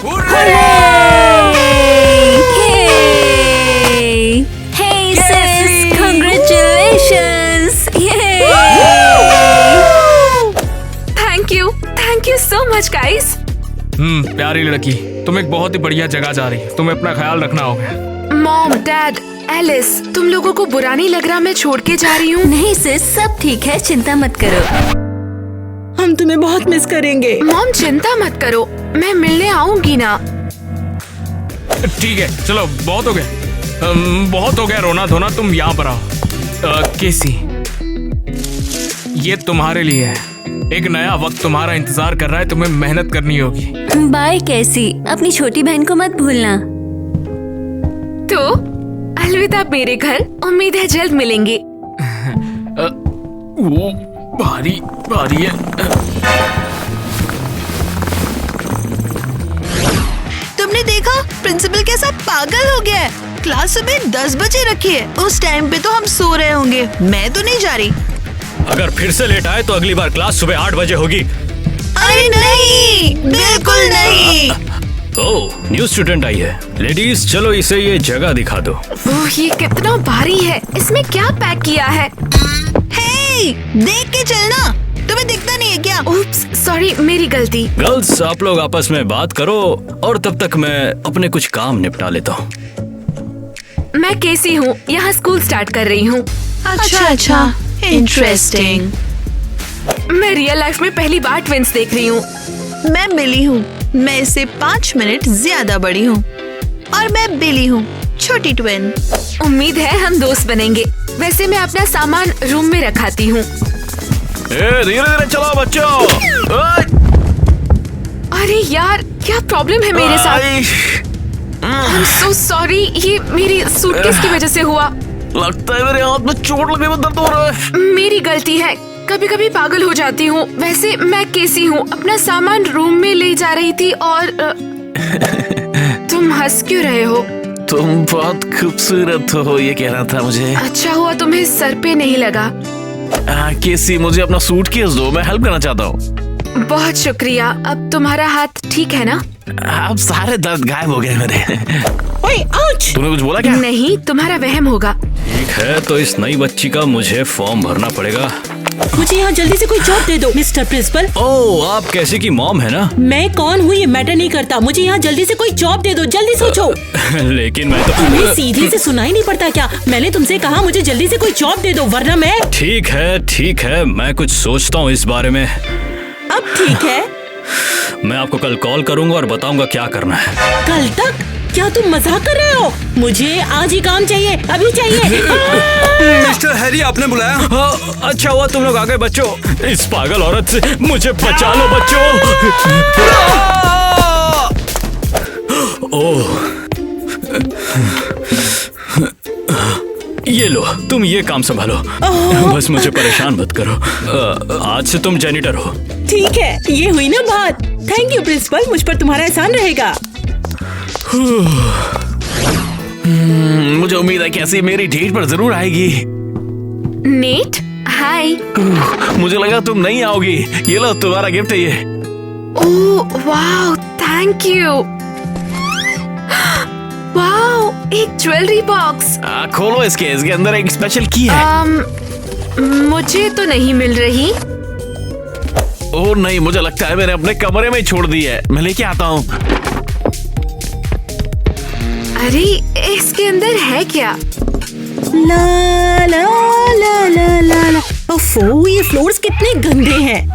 Hey sis, congratulations! Thank you so much guys. प्यारी लड़की, तुम एक बहुत ही बढ़िया जगह जा रही हो, तुम्हें अपना ख्याल रखना होगा। मॉम, डैड, एलिस, तुम लोगों को बुरा नहीं लग रहा मैं छोड़ के जा रही हूँ? नहीं सिस, सब ठीक है, चिंता मत करो। हम तुम्हें बहुत मिस करेंगे। मॉम चिंता मत करो, मैं मिलने आऊंगी ना। ठीक है, चलो बहुत हो गया रोना धोना, तुम यहाँ पर आओ। केसी, ये तुम्हारे लिए है, एक नया वक्त तुम्हारा इंतजार कर रहा है, तुम्हें मेहनत करनी होगी। बाय केसी, अपनी छोटी बहन को मत भूलना। तो अलविदा मेरे घर, उम्मीद है जल्द मिलेंगे। वो भारी है। तुमने देखा प्रिंसिपल कैसा पागल हो गया है। क्लास सुबह 10 बजे रखी है, उस टाइम पे तो हम सो रहे होंगे। मैं तो नहीं जा रही। अगर फिर से लेट आए तो अगली बार क्लास सुबह 8 बजे होगी। अरे नहीं, बिल्कुल नहीं। ओह, न्यू स्टूडेंट आई है। लेडीज, चलो इसे ये जगह दिखा दो। ओह, ये कितना भारी है, इसमें क्या पैक किया है? हे, देख के चलना, तुम्हें दिखता नहीं है क्या? उप्स, सॉरी, मेरी गलती। गर्ल्स, आप लोग आपस में बात करो और तब तक मैं अपने कुछ काम निपटा लेता हूँ। मैं केसी हूँ, यहाँ स्कूल स्टार्ट कर रही हूँ। अच्छा, इंटरेस्टिंग। मैं रियल लाइफ में पहली बार ट्विंस देख रही हूँ। मैं मिली हूँ, मैं इससे 5 मिनट ज्यादा बड़ी हूँ और मैं बिली हूँ, छोटी ट्विन। उम्मीद है हम दोस्त बनेंगे। वैसे मैं अपना सामान रूम में रखाती हूँ। धीरे-धीरे चलो बच्चों। अरे यार, क्या प्रॉब्लम है मेरे साथ? I'm so sorry, ये मेरी सूटकेस की वजह से हुआ। लगता है मेरे हाथ में चोट लगने में दर्द हो रहा है। मेरी गलती है, कभी कभी पागल हो जाती हूँ। वैसे मैं केसी हूँ, अपना सामान रूम में ले जा रही थी और तुम हंस क्यों रहे हो? तुम बहुत खूबसूरत हो, ये कहना था मुझे। अच्छा हुआ तुम्हें सर पे नहीं लगा। केसी, मुझे अपना सूटकेस दो, मैं हेल्प करना चाहता हूँ। बहुत शुक्रिया। अब तुम्हारा हाथ ठीक है ना? अब सारे दर्द गायब हो गए मेरे। ओए, आउच! तूने कुछ बोला क्या? नहीं, तुम्हारा वहम होगा। ठीक है, तो इस नई बच्ची का मुझे फॉर्म भरना पड़ेगा। मुझे यहाँ जल्दी से कोई जॉब दे दो, मिस्टर प्रिंसिपल। ओह, आप कैसी की मॉम है ना? मैं कौन हूँ ये मैटर नहीं करता, मुझे यहाँ जल्दी से कोई जॉब दे दो, जल्दी सोचो। लेकिन मैं तो तुम्हें सीधे से सुनाई नहीं पड़ता क्या? मैंने तुमसे कहा मुझे जल्दी से कोई जॉब दे दो, वरना मैं। ठीक है, मैं कुछ सोचता हूँ इस बारे में। अब ठीक है, मैं आपको कल कॉल करूंगा और बताऊंगा क्या करना है। कल तक? क्या तुम मजाक कर रहे हो? मुझे आज ही काम चाहिए, अभी चाहिए। मिस्टर हैरी, आपने बुलाया? अच्छा हुआ तुम लोग आ गए बच्चों। इस पागल औरत से मुझे बचा लो बच्चों। ओह, ये लो, तुम ये काम संभालो। बस मुझे परेशान मत करो। आज से तुम जेनिटर हो। ठीक है, ये हुई ना बात। थैंक यू प्रिंसिपल, मुझ पर तुम्हारा एहसान रहेगा। मुझे उम्मीद है कैसी मेरी डेट पर जरूर आएगी। नेट, हाय। मुझे लगा तुम नहीं आओगी। ये लो, तुम्हारा गिफ्ट है ये। Oh wow, thank you. Wow, एक ज्वेलरी बॉक्स। खोलो इसके अंदर एक स्पेशल की है। मुझे तो नहीं मिल रही। ओह नहीं, मुझे लगता है मैंने अपने कमरे में छोड़ दी है। मैं लेके आता हूँ। अरे, इसके अंदर है क्या? ला ला ला ला ला ला। ओफो, ये फ्लोर्स कितने गंदे हैं।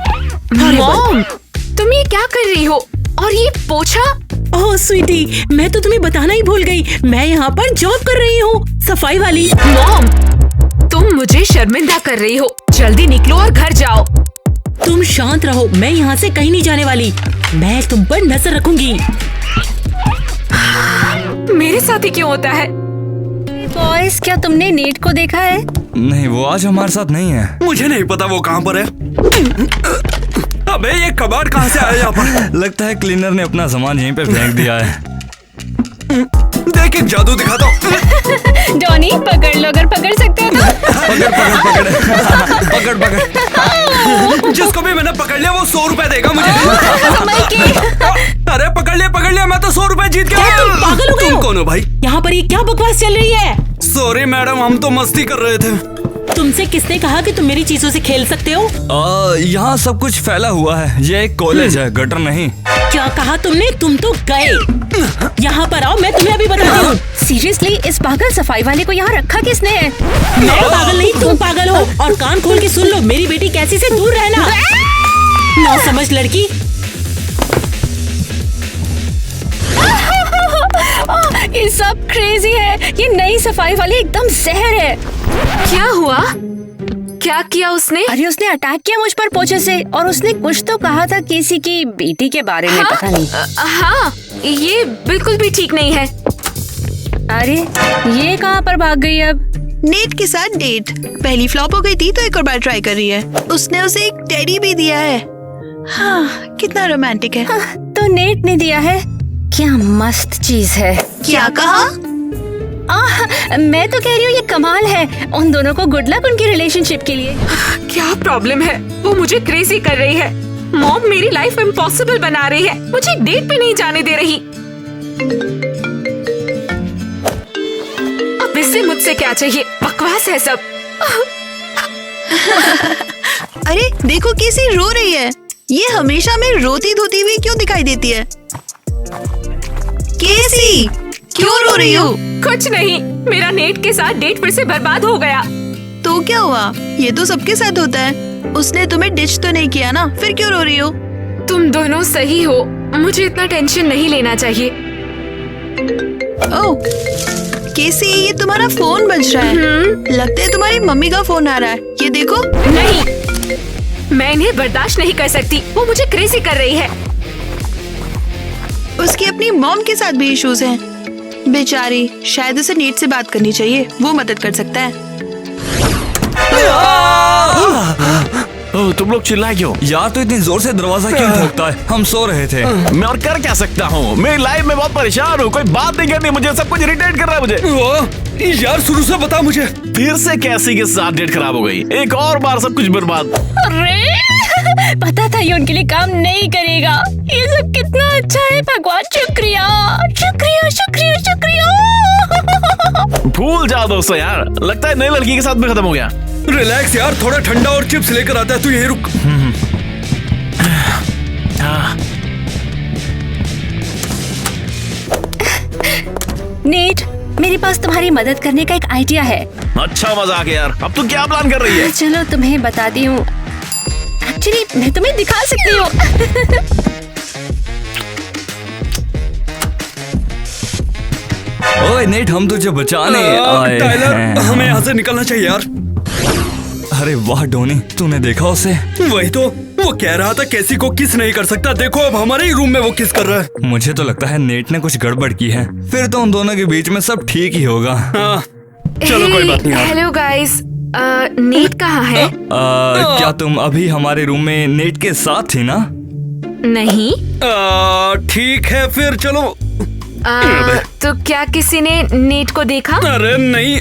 मॉम, तुम ये क्या कर रही हो? और ये पोछा? ओह स्वीटी, मैं तो तुम्हें बताना ही भूल गई, मैं यहाँ पर जॉब कर रही हूँ, सफाई वाली। मॉम, तुम मुझे शर्मिंदा कर रही हो। जल्दी निकलो और घर जाओ। तुम शांत रहो, मैं यहाँ से कहीं नहीं जाने वाली। मैं तुम पर नजर रखूंगी। मेरे साथ ही क्यों होता है? बॉयज, क्या तुमने नेट को देखा है? नहीं, वो आज हमारे साथ नहीं है। मुझे नहीं पता वो कहाँ पर है। अबे, ये कबाड़ कहाँ से आया यहाँ पर? लगता है क्लीनर ने अपना सामान यहीं पे फेंक दिया है। देख, एक जादू दिखाता हूँ। डॉनी, पकड़ लो अगर पकड़ सकते हो तो। पकड़। जिसको भी मैंने पकड़ लिया वो 100 रुपए देगा मुझे। अरे पकड़ लिया, मैं तो तो 100 रुपए जीत क्या तुम गए। पागल हो गए तुम हो? कौन हो भाई? यहाँ पर ये क्या बकवास चल रही है? सॉरी मैडम, हम तो मस्ती कर रहे थे। तुमसे किसने कहा कि तुम मेरी चीजों से खेल सकते हो? यहाँ सब कुछ फैला हुआ है, ये एक कॉलेज है, गटर नहीं। क्या कहा तुमने? तुम तो गए। यहाँ पर आओ, मैं तुम्हें अभी बताती हूँ। सीरियसली इस पागल सफाई वाले को यहाँ रखा किसने है? मैं पागल नहीं, तुम पागल हो। और कान खोल के सुन लो, मेरी बेटी कैसी से दूर रहना। ना समझ लड़की। ये सब क्रेजी है। ये नई सफाई वाली एकदम जहर है। क्या हुआ? क्या किया उसने? अरे उसने अटैक किया मुझ पर पोछे से, और उसने कुछ तो कहा था किसी की बेटी के बारे में, पता नहीं। हाँ, ये बिल्कुल भी ठीक नहीं है। अरे ये कहाँ पर भाग गई अब? नेट के साथ डेट। पहली फ्लॉप हो गई थी तो एक और बार ट्राई कर रही है। उसने उसे एक टेडी भी दिया है। हाँ, कितना रोमांटिक है। तो नेट ने दिया है। क्या मस्त चीज है। क्या कहा? मैं तो कह रही हूँ ये कमाल है। उन दोनों को गुड लक उनकी रिलेशनशिप के लिए। क्या प्रॉब्लम है? वो मुझे क्रेजी कर रही है। मॉम मेरी लाइफ इम्पॉसिबल बना रही है, मुझे डेट पे नहीं जाने दे रही। अब इससे मुझसे क्या चाहिए? बकवास है सब। अरे देखो कैसी रो रही है। ये हमेशा में रोती धोती हुई क्यों दिखाई देती है? केसी, क्यों रो रही हो? कुछ नहीं, मेरा नेट के साथ डेट फिर से बर्बाद हो गया। तो क्या हुआ? ये तो सबके साथ होता है। उसने तुम्हें डिच तो नहीं किया ना, फिर क्यों रो रही हो? तुम दोनों सही हो, मुझे इतना टेंशन नहीं लेना चाहिए। ओह, केसी ये तुम्हारा फोन बज रहा है। लगता है तुम्हारी मम्मी का फोन आ रहा है। ये देखो। नहीं, मैं इन्हें बर्दाश्त नहीं कर सकती। वो मुझे क्रेजी कर रही है। उसकी अपनी मॉम के साथ भी इश्यूज हैं। बेचारी, शायद उसे नेट से बात करनी चाहिए, वो मदद कर सकता है। ओह, तुम लोग चिल्लाए क्यों? यार तो इतनी जोर से दरवाजा क्यों ठोकता है? हम सो रहे थे। मैं और कर क्या सकता हूँ? मेरी लाइफ में बहुत परेशान हूँ, कोई बात नहीं करनी मुझे, सब कुछ इरिटेट कर रहा है मुझे। यार शुरू से बता मुझे। फिर से कैसी के साथ डेट खराब हो गई, एक और बार सब कुछ बर्बाद। अरे पता था ये उनके लिए काम नहीं करेगा। ये सब कितना अच्छा है, भगवान शुक्रिया शुक्रिया शुक्रिया शुक्रिया। भूल जाओ दोस्तों यार, लगता है नई लड़की के साथ में खत्म हो गया। रिलैक्स यार, थोड़ा ठंडा और चिप्स लेकर आता है, तू यहीं रुक। हाँ। नेट, मेरे पास तुम्हारी मदद करने का एक आइडिया है। अच्छा मजाक है यार, अब तू क्या प्लान कर रही है? चलो तुम्हें बताती हूँ। एक्चुअली मैं तुम्हें दिखा सकती हूँ। ओए नेट, हम तुझे बचाने आए हैं। हमें यहाँ से निकलना चाहिए यार। अरे वाह डोनी, तूने देखा उसे? वही तो, वो कह रहा था कैसी को किस नहीं कर सकता। देखो अब हमारे ही रूम में वो किस कर रहा है। मुझे तो लगता है नेट ने कुछ गड़बड़ की है। फिर तो उन दोनों के बीच में सब ठीक ही होगा। हाँ, चलो कोई बात नहीं यार। हेलो गाइस, नेट कहाँ है? क्या तुम अभी हमारे रूम में नेट के साथ थी ना? नहीं। ठीक है फिर चलो। तो क्या किसी ने नेट को देखा? अरे नहीं,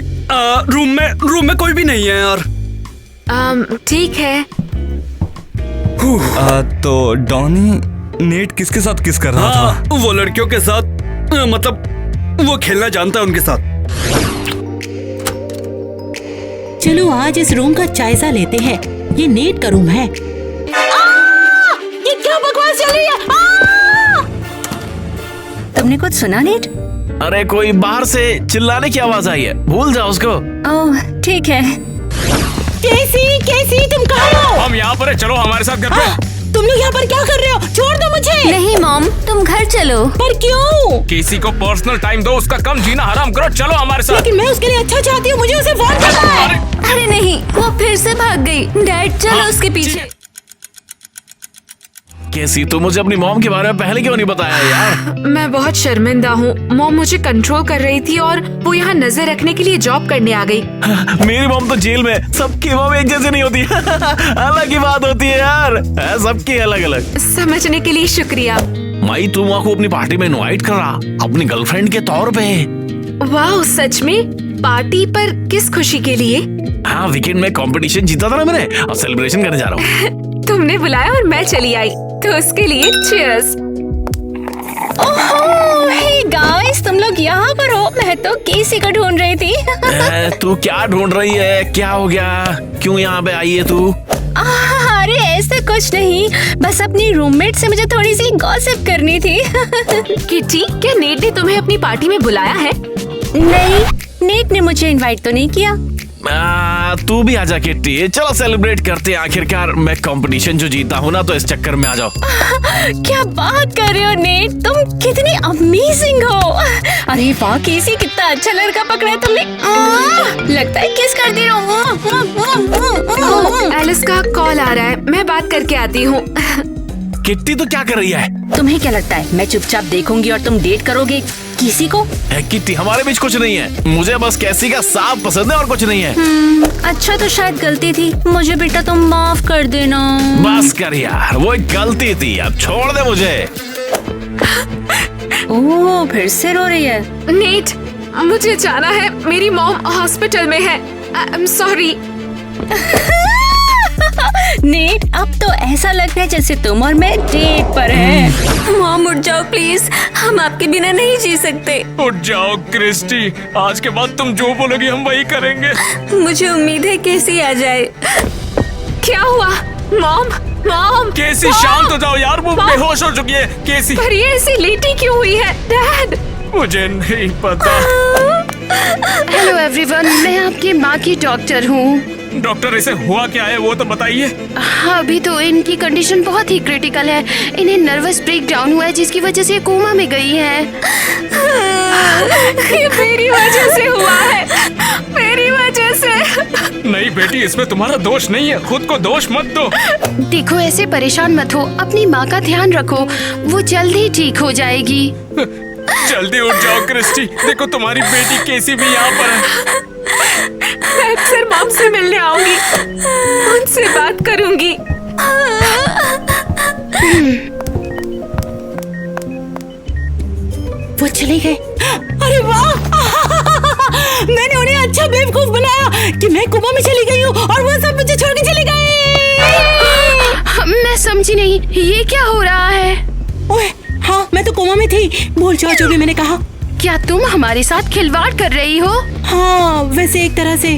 रूम में कोई भी नहीं है यार। ठीक है। तो डॉनी, नेट किसके साथ किस कर रहा था? वो लड़कियों के साथ, मतलब वो खेलना जानता है उनके साथ। चलो आज इस रूम का जायजा लेते हैं। ये नेट का रूम है। ये क्या बकवास चल रही है? तुमने कुछ सुना नेट? अरे कोई बाहर से चिल्लाने की आवाज आई है, भूल जाओ उसको। ओह ठीक है। कैसी तुम कहाँ हो? हम यहाँ पर है, चलो हमारे साथ घर पे। तुम लोग यहाँ पर क्या कर रहे हो? छोड़ दो मुझे। नहीं मॉम, तुम घर चलो। पर क्यों? किसी को पर्सनल टाइम दो, उसका कम जीना हराम करो, चलो हमारे साथ। लेकिन मैं उसके लिए अच्छा चाहती हूँ, मुझे उसे फोन करना है। अरे नहीं, वो फिर से भाग गई। डैड चलो उसके पीछे। कैसी, तू मुझे अपनी मॉम के बारे में पहले क्यों नहीं बताया यार? मैं बहुत शर्मिंदा हूँ। मॉम मुझे कंट्रोल कर रही थी और वो यहाँ नजर रखने के लिए जॉब करने आ गई। मेरी मॉम तो जेल में, सबकी मॉम एक जैसी नहीं होती। अलग ही बात होती है यार, सबकी अलग अलग। समझने के लिए शुक्रिया। माई तू वहाँ को अपनी पार्टी में इनवाइट कर रहा, अपनी गर्लफ्रेंड के तौर पे। वाह, सच में? पार्टी पर किस खुशी के लिए? हाँ, वीकेंड में कंपटीशन जीता था ना मैंने, और सेलिब्रेशन करने जा रहा हूँ। तुमने बुलाया और मैं चली आई, तो उसके लिए चीयर्स। ओहो, लोग यहाँ पर हो? मैं तो केसी को ढूंढ रही थी। तू क्या ढूंढ रही है? क्या हो गया? क्यों यहाँ पे आई है तू? अरे ऐसा कुछ नहीं, बस अपनी रूममेट से मुझे थोड़ी सी गॉसिप करनी थी। किटी, क्या नेट ने तुम्हें अपनी पार्टी में बुलाया है? नहीं, नेट ने मुझे इनवाइट तो नहीं किया। तू भी आजा किट्टी, चलो सेलिब्रेट करते हैं। आखिरकार मैं कंपटीशन जो जीता हूँ ना, तो इस चक्कर में आ जाओ। क्या बात कर रहे हो नेट, तुम कितनी अमेजिंग हो। अरे वाह केसी, कितना अच्छा लड़का पकड़ा है तुमने। लगता है किस कर दी एलिस का कॉल आ रहा है, मैं बात करके आती हूँ। किट्टी तो क्या कर रही है? तुम्हें क्या लगता है मैं चुपचाप देखूंगी और तुम डेट करोगे किसी को? किट्टी, हमारे बीच कुछ नहीं है। मुझे बस कैसी का साफ पसंद है और कुछ नहीं है। अच्छा तो शायद गलती थी, मुझे बेटा तुम माफ कर देना। बस कर यार, वो एक गलती थी, अब छोड़ दे मुझे। ओह, फिर से रो रही है। नेट, मुझे जाना है, मेरी मॉम हॉस्पिटल में है। I am sorry. नेट, अब तो ऐसा लग रहा है जैसे तुम और मैं डेट पर हैं। मॉम उठ जाओ प्लीज, हम आपके बिना नहीं जी सकते। उठ जाओ क्रिस्टी, आज के बाद तुम जो बोलोगी हम वही करेंगे। मुझे उम्मीद है केसी आ जाए। क्या हुआ? Mom, mom. केसी शांत हो जाओ यार, वो बेहोश हो चुकी है। केसी, पर ये ऐसी लेटी क्यों हुई है? डैड, मुझे नहीं पता। हेलो एवरीवन, मैं आपकी माँ की डॉक्टर हूँ। डॉक्टर, इसे हुआ क्या है वो तो बताइए। हाँ, अभी तो इनकी कंडीशन बहुत ही क्रिटिकल है। इन्हें नर्वस ब्रेकडाउन हुआ है, जिसकी वजह से कोमा में गई है। ये मेरी वजह से हुआ है, मेरी वजह से। नहीं बेटी, इसमें तुम्हारा दोष नहीं है, खुद को दोष मत दो। देखो, ऐसे परेशान मत हो, अपनी माँ का ध्यान रखो, वो जल्द ही ठीक हो जाएगी। जल्दी उठ जाओ क्रिस्टी, देखो तुम्हारी बेटी केसी भी यहाँ पर है। मैं अक्सर मॉम से मिलने आऊंगी, उनसे बात करूंगी। वो चले गए। अरे वाह, मैंने उन्हें अच्छा बेवकूफ बनाया कि मैं कोमा में चली गई हूँ और वो सब मुझे छोड़ के चले गए। मैं समझी नहीं, ये क्या हो रहा है? ओए, हाँ, मैं तो कोमा में थी। भूल जाओ जो भी मैंने कहा। क्या तुम हमारे साथ खिलवाड़ कर रही हो? हाँ, वैसे एक तरह से।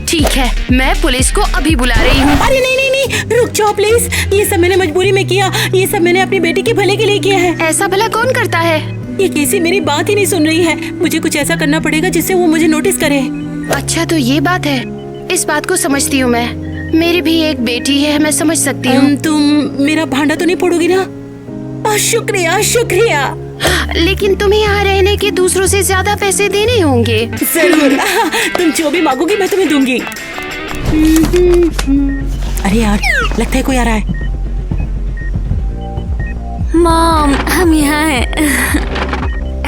ठीक है, मैं पुलिस को अभी बुला रही हूँ। अरे नहीं नहीं नहीं, रुक जाओ प्लीज। ये सब मैंने मजबूरी में किया, ये सब मैंने अपनी बेटी के भले के लिए किया है। ऐसा भला कौन करता है? ये केसी मेरी बात ही नहीं सुन रही है। मुझे कुछ ऐसा करना पड़ेगा जिससे वो मुझे नोटिस करे। अच्छा तो ये बात है, इस बात को समझती हूँ मैं। मेरी भी एक बेटी है, मैं समझ सकती हूँ। तुम मेरा भांडा तो नहीं फोड़ोगी ना? शुक्रिया शुक्रिया। लेकिन तुम्हें यहाँ रहने के दूसरों से ज्यादा पैसे देने होंगे। जरूर, तुम जो भी मांगोगी मैं तुम्हें दूंगी। अरे यार, लगता है कोई आ रहा है। मॉम, हम यहाँ हैं।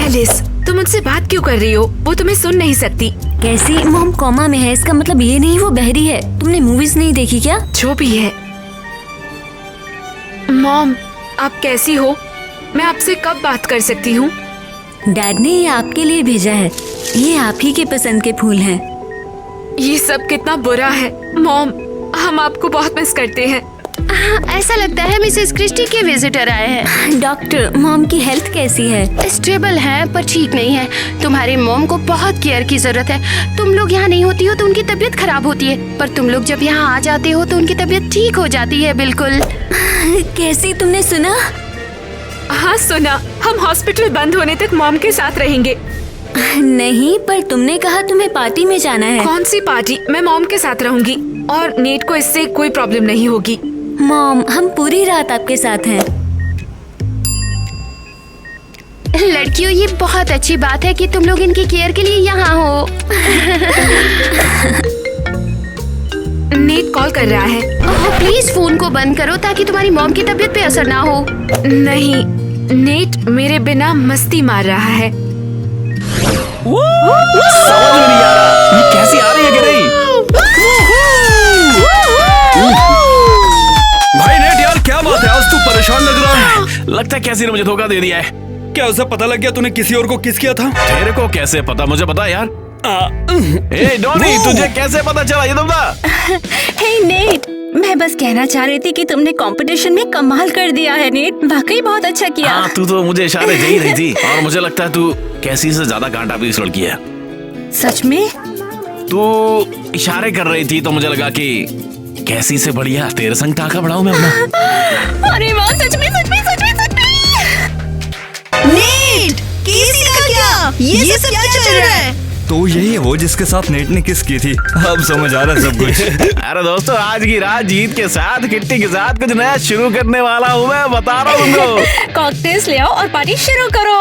एलिस, तुम मुझसे बात क्यों कर रही हो? वो तुम्हें सुन नहीं सकती। कैसी? मॉम कोमा में है, इसका मतलब ये नहीं वो बहरी है। तुमने मूवीज नहीं देखी क्या? जो भी है। मॉम, आप कैसी हो? मैं आपसे कब बात कर सकती हूँ? डैड ने ये आपके लिए भेजा है, ये आप ही के पसंद के फूल हैं। ये सब कितना बुरा है। मॉम, हम आपको बहुत मिस करते हैं। ऐसा लगता है मिसेस क्रिस्टी के विजिटर आए हैं। डॉक्टर, मॉम की हेल्थ कैसी है? स्टेबल है पर ठीक नहीं है। तुम्हारे मॉम को बहुत केयर की जरूरत है। तुम लोग यहाँ नहीं होती हो तो उनकी तबीयत खराब होती है, पर तुम लोग जब यहाँ आ जाते हो तो उनकी तबीयत ठीक हो जाती है। बिल्कुल। कैसी, तुमने सुना? हाँ सुना, हम हॉस्पिटल बंद होने तक मॉम के साथ रहेंगे। नहीं, पर तुमने कहा तुम्हें पार्टी में जाना है। कौन सी पार्टी? मैं मॉम के साथ रहूंगी और नेट को इससे कोई प्रॉब्लम नहीं होगी। मॉम, हम पूरी रात आपके साथ हैं। लड़कियों, ये बहुत अच्छी बात है कि तुम लोग इनकी केयर के लिए यहाँ हो। नेट कॉल कर रहा है। प्लीज फोन को बंद करो ताकि तुम्हारी मॉम की तबीयत पे असर ना हो। नहीं, नेट मेरे बिना मस्ती मार रहा है। समझ में नहीं आ रहा ये कैसी आ रही है कि नहीं। भाई नेट यार, क्या बात है, आज तू परेशान लग रहा है। लगता है कैसी ने मुझे धोखा दे दिया है। क्या उसे पता लग गया तूने किसी और को किस किया था? तेरे को कैसे पता? मुझे पता यार। ए डॉनी, तुझे कैसे पता चला? ये तुम हे नेट, मैं बस कहना चाह रही थी कि तुमने कंपटीशन में कमाल कर दिया है नेट, वाकई बहुत अच्छा किया। हाँ, तू तो मुझे इशारे दे ही रही थी और मुझे लगता है तू कैसी से ज्यादा कांटा भी इस लड़की है। सच में? तू इशारे कर रही थी तो मुझे लगा कि कैसी से बढ़िया तेरे संग टाका बढ़ाऊं मैं अपना। अरे वाह, सच में सच में सच में सच में। नेट, केसी का क्या? ये सब क्या चल रहा है? तो यही है वो जिसके साथ नेट ने किस की थी। अब समझ आ रहा है सब कुछ। अरे दोस्तों, आज की रात जीत के साथ, किट्टी के साथ कुछ नया शुरू करने वाला हूँ मैं, बता रहा हूँ तुमको। कॉकटेल्स ले आओ और पार्टी शुरू करो।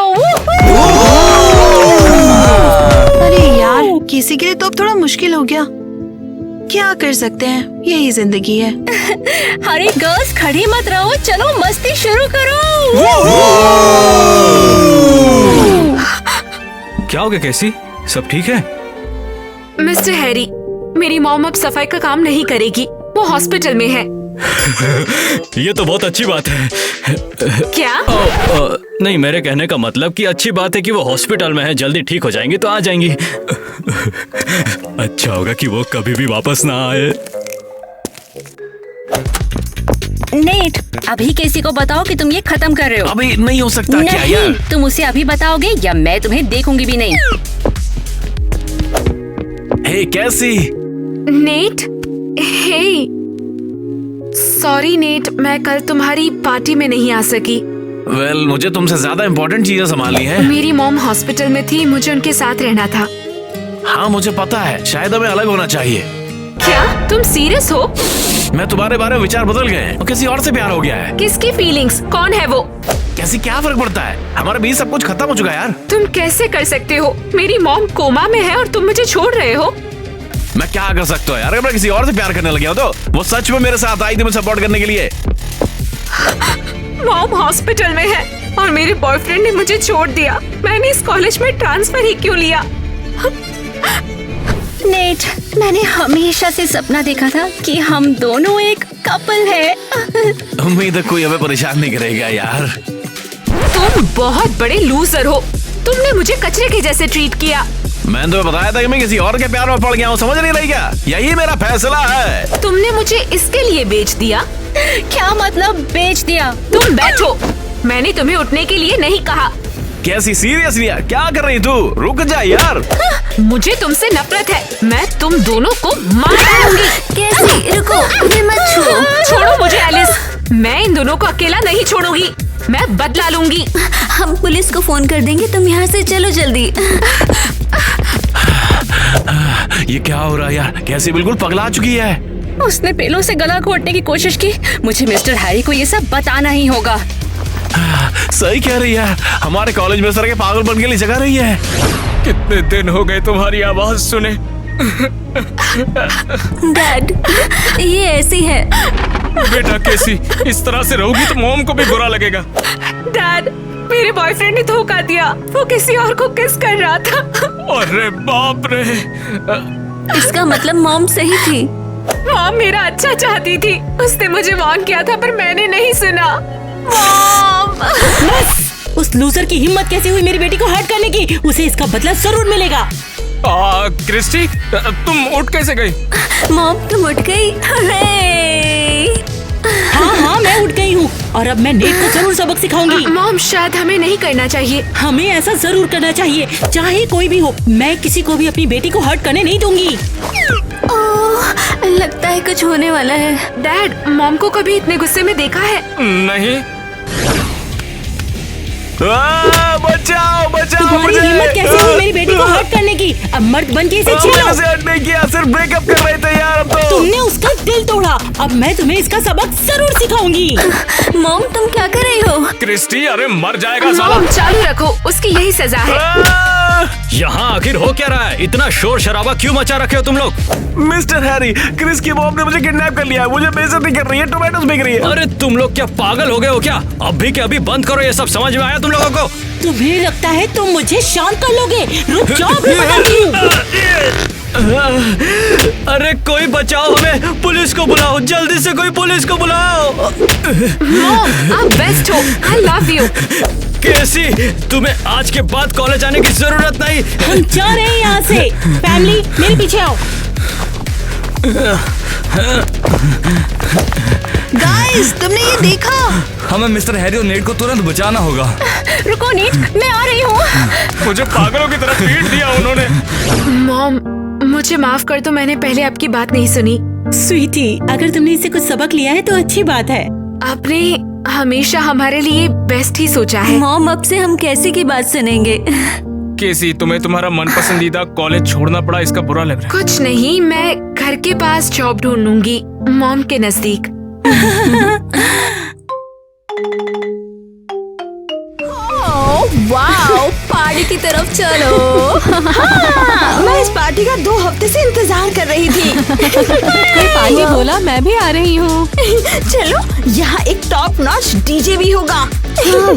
अरे यार, केसी के लिए तो अब थोड़ा मुश्किल हो गया। क्या कर सकते हैं, यही जिंदगी है। अरे गर्ल्स, खड़ी मत रहो, चलो मस्ती शुरू करो। क्या हो गया कैसी? सब ठीक है? मिस्टर हैरी, मेरी मॉम अब सफाई का काम नहीं करेगी, वो हॉस्पिटल में है। ये तो बहुत अच्छी बात है। क्या? नहीं, मेरे कहने का मतलब कि अच्छी बात है कि वो हॉस्पिटल में है, जल्दी ठीक हो जाएंगी तो आ जाएंगी। अच्छा होगा कि वो कभी भी वापस ना आए। नेट, अभी केसी को बताओ कि तुम ये खत्म कर रहे हो। अभी नहीं हो सकता क्या नहीं, यार? तुम उसे अभी बताओगे या मैं तुम्हें देखूंगी भी नहीं। हे कैसी? नेट, हे, सॉरी नेट, मैं कल तुम्हारी पार्टी में नहीं आ सकी। वेल, मुझे तुमसे ज्यादा इम्पोर्टेंट चीजें संभालनी है। मेरी मॉम हॉस्पिटल में थी, मुझे उनके साथ रहना था। हाँ, मुझे पता है, शायद हमें अलग होना चाहिए। क्या तुम सीरियस हो? मैं तुम्हारे बारे में विचार बदल गए हैं और किसी और से प्यार हो गया है। किसकी फीलिंग्स? कौन है वो? कैसी क्या फर्क पड़ता है, हमारे बीच सब कुछ खत्म हो चुका है यार। तुम कैसे कर सकते हो? मेरी मॉम कोमा में है और तुम मुझे छोड़ रहे हो। मैं क्या कर सकता हूँ यार, अगर मैं किसी और से प्यार करने लग गया तो वो सच में मेरे साथ आई थी मुझे सपोर्ट करने के लिए। मॉम हॉस्पिटल में है और मेरे बॉयफ्रेंड ने मुझे छोड़ दिया। मैंने इस कॉलेज में ट्रांसफर ही क्यों लिया? नेट, मैंने हमेशा से सपना देखा था कि हम दोनों एक कपल है। उम्मीद है कोई हमें परेशान नहीं करेगा यार। तुम बहुत बड़े लूजर हो, तुमने मुझे कचरे के जैसे ट्रीट किया। मैंने तुम्हें बताया था कि मैं किसी और के प्यार में पड़ गया हूँ, समझ नहीं रही क्या? यही मेरा फैसला है। तुमने मुझे इसके लिए बेच दिया? क्या मतलब बेच दिया? तुम बैठो, मैंने तुम्हें उठने के लिए नहीं कहा। कैसी सीरियसली यार, क्या कर रही तू? रुक जा यार। मुझे तुमसे नफरत है, मैं तुम दोनों को मार डालूंगी। कैसी? रुको, मुझे मत छुओ। छोड़ो मुझे एलिस, मैं इन दोनों को अकेला नहीं छोड़ूंगी, मैं बदला लूंगी। हम पुलिस को फोन कर देंगे, तुम यहाँ से चलो जल्दी। ये क्या हो रहा है यार, कैसी बिल्कुल पगला चुकी है। उसने पेलों से गला घोटने की कोशिश की। मुझे मिस्टर हैरी को ये सब बताना ही होगा। सही कह रही है, हमारे कॉलेज में सर के पागलपन के लिए जगह रही है। कितने दिन हो गए तुम्हारी आवाज सुने। डैड, ये ऐसी है। बेटा कैसी, इस तरह से रहोगी तो मॉम को भी बुरा लगेगा। डैड, मेरे बॉयफ्रेंड ने धोखा दिया, वो किसी और को किस कर रहा था। अरे बाप रे। इसका मतलब मॉम सही थी। मॉम मेरा अच्छा चाहती थी, उसने मुझे वार्न किया था पर मैंने नहीं सुना। मॉम! बस, उस लूजर की हिम्मत कैसे हुई मेरी बेटी को हर्ट करने की? उसे इसका बदला जरूर मिलेगा। क्रिस्टी, तुम उठ कैसे गई? मॉम, तुम उठ गई? हाँ, मैं उठ गई हूँ और अब मैं नेट को जरूर सबक सिखाऊंगी। मॉम, शायद हमें नहीं करना चाहिए। हमें ऐसा जरूर करना चाहिए, चाहे कोई भी हो। मैं किसी को भी अपनी बेटी को हर्ट करने नहीं दूंगी। लगता है कुछ होने वाला है। डैड, मॉम को कभी इतने गुस्से में देखा है? नहीं। बचाओ बचाओ तुम्हारी मुझे। हिम्मत कैसे हुई मेरी बेटी को हर्ट करने की? अब मर्द बन के इसे छीनो। मैंने हर्ट नहीं किया, सिर्फ ब्रेकअप कर रहे थे यार। अब तो तुमने उसका दिल तोड़ा, अब मैं तुम्हें इसका सबक जरूर सिखाऊंगी। मॉम, तुम क्या कर रही हो? क्रिस्टी, अरे मर जाएगा साला। मॉम, चालू रखो, उसकी यही सजा है। यहाँ आखिर हो क्या रहा है? इतना शोर शराबा क्यों मचा रखे हो तुम लोग? मिस्टर हैरी, क्रिस की मॉम ने मुझे किडनैप कर लिया है, मुझे बेइज्जती कर रही है, टोमेटोस बिक रही है। अरे तुम लोग क्या पागल हो गए हो क्या? अभी के अभी बंद करो ये सब, समझ में आया तुम लोगों को? तुम्हें लगता है तुम मुझे शांत कर लोगे? रुक जाओ, अभी बताती हूँ। अरे कोई बचाओ हमें, पुलिस को बुलाओ, जल्दी से कोई पुलिस को बुलाओ। मॉम, आप बेस्ट हो, आई लव यू। कैसी, तुम्हें आज के बाद कॉलेज आने की जरूरत नहीं। हम जा रहे हैं यहाँ से। फैमिली, मेरे पीछे आओ। गाइस, तुमने ये देखा? हमें मिस्टर हैरी और नेट को तुरंत बचाना होगा। रुको नीट, मैं आ रही हूँ। मुझे पागलों की तरह पीट दिया उन्होंने। मॉम, मुझे माफ कर दो, मैंने पहले आपकी बात नहीं सुनी। स्वीटी, अगर तुमने इससे कुछ सबक लिया है तो अच्छी बात है। आपने हमेशा हमारे लिए बेस्ट ही सोचा है। मॉम, अब से हम कैसी की बात सुनेंगे? केसी, तुम्हें तुम्हारा मन पसंदीदा कॉलेज छोड़ना पड़ा, इसका बुरा लग रहा कुछ नहीं, मैं घर के पास जॉब ढूंढूंगी, मॉम के नजदीक। वाओ, पार्टी की तरफ चलो। मैं इस पार्टी का 2 हफ्ते से इंतजार कर रही थी। पार्टी बोला, मैं भी आ रही हूँ। चलो, यहाँ एक टॉप नॉच डीजे भी होगा।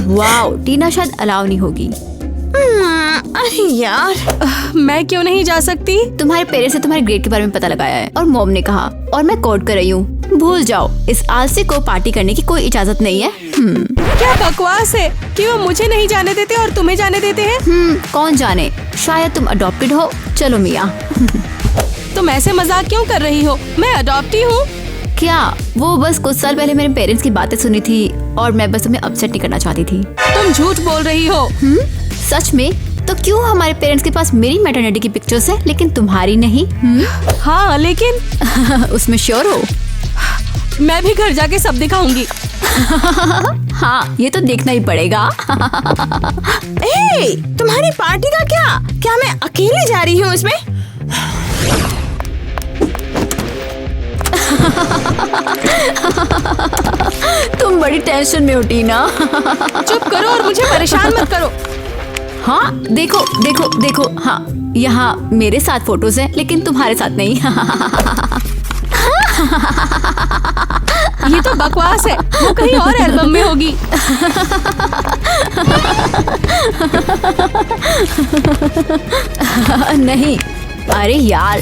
वाओ, टीना शायद अलाउ नहीं होगी। अरे यार, मैं क्यों नहीं जा सकती? तुम्हारे पेरेंट्स ने तुम्हारे ग्रेड के बारे में पता लगाया है और मॉम ने कहा, और मैं कोड कर रही हूँ, भूल जाओ, इस आलसी को पार्टी करने की कोई इजाजत नहीं है। क्या बकवास है कि वो मुझे नहीं जाने देते और तुम्हें जाने देते हैं? कौन जाने, शायद तुम अडॉप्टेड हो। चलो मिया। तुम ऐसे मजाक क्यों कर रही हो? मैं अडॉप्टी हूँ। क्या? वो बस कुछ साल पहले मेरे पेरेंट्स की बातें सुनी थी और मैं बस तुम्हें अपसेट नहीं करना चाहती थी। तुम झूठ बोल रही हो। सच में? तो क्यों हमारे पेरेंट्स के पास मेरी मैटरनिटी की पिक्चर्स है लेकिन तुम्हारी नहीं? हाँ, लेकिन उसमें श्योर हो? मैं भी घर जाके सब दिखाऊंगी। हाँ, ये तो देखना ही पड़ेगा। तुम्हारी पार्टी का क्या मैं अकेले जा रही हूँ इसमें? तुम बड़ी टेंशन में हो टीना। चुप करो और मुझे परेशान मत करो। हाँ, देखो देखो देखो, हाँ, यहाँ मेरे साथ फोटोज हैं लेकिन तुम्हारे साथ नहीं। ये तो बकवास है, वो कहीं और एल्बम में होगी। नहीं, अरे यार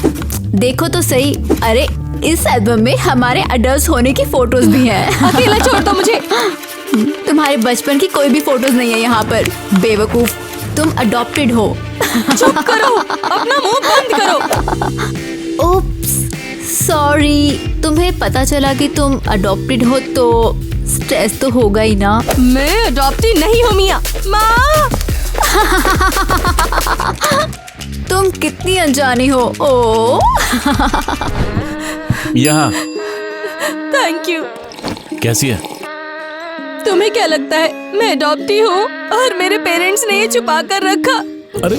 देखो तो सही, अरे इस एल्बम में हमारे अडल्ट होने की फोटोज भी हैं। अकेला छोड़ दो मुझे। तुम्हारे बचपन की कोई भी फोटोज नहीं है यहाँ पर, बेवकूफ। तुम अडॉप्टेड हो। चुप करो, अपना मुंह बंद करो। Oops, sorry. तुम्हें पता चला कि तुम अडॉप्टेड हो तो स्ट्रेस तो होगा ही ना। मैं अडॉप्टी नहीं हूँ मिया। माँ, तुम कितनी अनजानी हो। ओ यहाँ थैंक यू। कैसी है? तुम्हें क्या लगता है मैं अडॉप्टी हूँ और मेरे पेरेंट्स ने ये छुपा कर रखा? अरे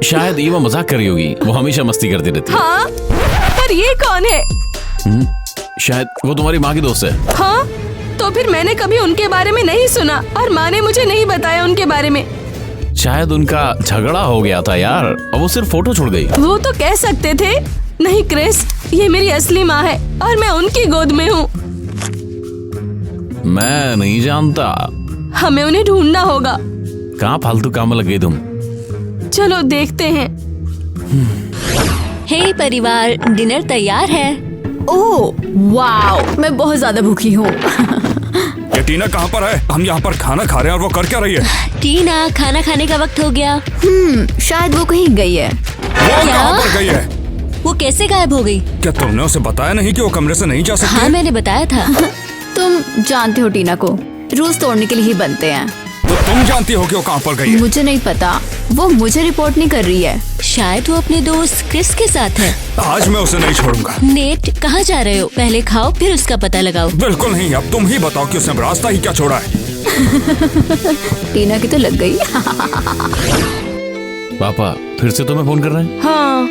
शायद ईवा मजाक कर रही होगी, वो हमेशा मस्ती करती रहती है। हाँ, पर ये कौन है? शायद वो तुम्हारी माँ की दोस्त है। हाँ, तो फिर मैंने कभी उनके बारे में नहीं सुना और माँ ने मुझे नहीं बताया उनके बारे में। शायद उनका झगड़ा हो गया था यार, और वो सिर्फ फोटो छोड़ गई। वो तो कह सकते थे। नहीं क्रिस, ये मेरी असली माँ है और मैं उनकी गोद में हूँ। मैं नहीं जानता। हमें उन्हें ढूंढना होगा। कहाँ फालतू काम में लग गई तुम? चलो देखते हैं। हे परिवार, डिनर तैयार है। ओह वाओ, मैं बहुत ज्यादा भूखी हूँ। ये टीना कहाँ पर है? हम यहाँ पर खाना खा रहे हैं और वो कर क्या रही है? टीना, खाना खाने का वक्त हो गया। शायद वो कहीं गई है। वो कहाँ पर गई है? वो कैसे गायब हो गई? क्या तुमने उसे बताया नहीं कि वो कमरे से नहीं जा सकती? हाँ, मैंने बताया था। तुम जानते हो टीना को रूल्स तोड़ने के लिए ही बनते हैं। तो तुम जानती हो कि वो कहाँ पर गई है? मुझे नहीं पता, वो मुझे रिपोर्ट नहीं कर रही है। शायद वो अपने दोस्त क्रिस के साथ है। आज मैं उसे नहीं छोड़ूंगा। नेट, कहाँ जा रहे हो? पहले खाओ फिर उसका पता लगाओ। बिल्कुल नहीं, अब तुम ही बताओ कि उसने रास्ता ही क्या छोड़ा है। टीना की तो लग गई। पापा फिर से तुम्हें फोन कर रहे हैं? हाँ,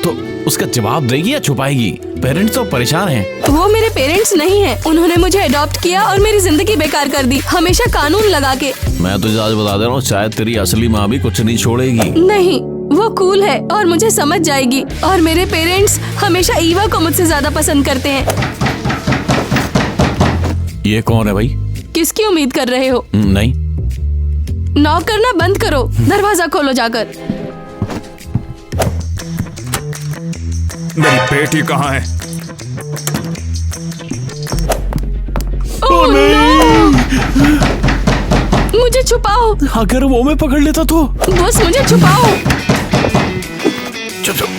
तो उसका जवाब देगी या छुपाएगी? पेरेंट्स तो परेशान हैं। वो मेरे पेरेंट्स नहीं हैं। उन्होंने मुझे अडॉप्ट किया और मेरी जिंदगी बेकार कर दी, हमेशा कानून लगा के। मैं तुझे आज बता दे रहा हूँ, शायद तेरी असली माँ भी कुछ नहीं छोड़ेगी। नहीं, वो कूल है और मुझे समझ जाएगी। और मेरे पेरेंट्स हमेशा ईवा को मुझसे ज्यादा पसंद करते हैं। ये कौन है भाई? किसकी उम्मीद कर रहे हो? नहीं। नॉक करना बंद करो, दरवाजा खोलो जाकर। मेरी बेटी कहाँ है? Oh no! मुझे छुपाओ। अगर वो मैं पकड़ लेता तो? बस मुझे छुपाओ। चुप चुप।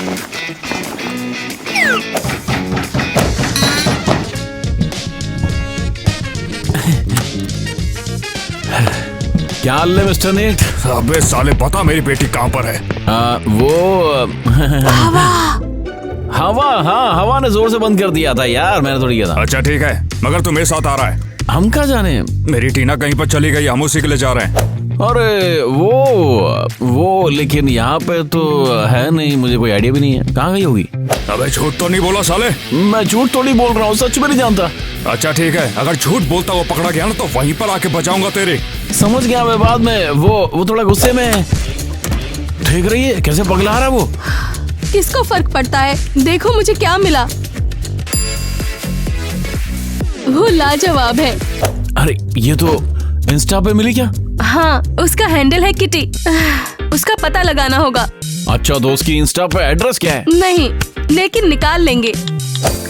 क्या हाल है मिस्टर नेट? अबे साले बता मेरी बेटी कहाँ पर है? वो हवा, हाँ हवा ने जोर से बंद कर दिया था यार, मैंने थोड़ी किया था। अच्छा ठीक है, मगर तू मेरे साथ आ रहा है? हम कहाँ जाने? मेरी टीना कहीं पर चली गई, हम उसी के लिए जा रहे हैं। अरे वो लेकिन यहाँ पे तो है नहीं, मुझे कोई आइडिया भी नहीं है कहाँ गई होगी। अबे झूठ तो नहीं बोला साले? मैं झूठ तो नहीं बोल रहा हूँ, सच में नहीं जानता। अच्छा ठीक है, अगर झूठ बोलता हुआ पकड़ा गया ना तो वहीं पर आके बचाऊंगा तेरे। समझ गया मैं बाद में। वो थोड़ा गुस्से में है। देख रही है कैसे पगला रहा है वो। किसको फर्क पड़ता है, देखो मुझे क्या मिला। वो लाजवाब है। अरे ये तो इंस्टा पे मिली क्या? हाँ, उसका हैंडल है किटी। उसका पता लगाना होगा। अच्छा, तो उसकी इंस्टा पे एड्रेस क्या है? नहीं, लेकिन निकाल लेंगे।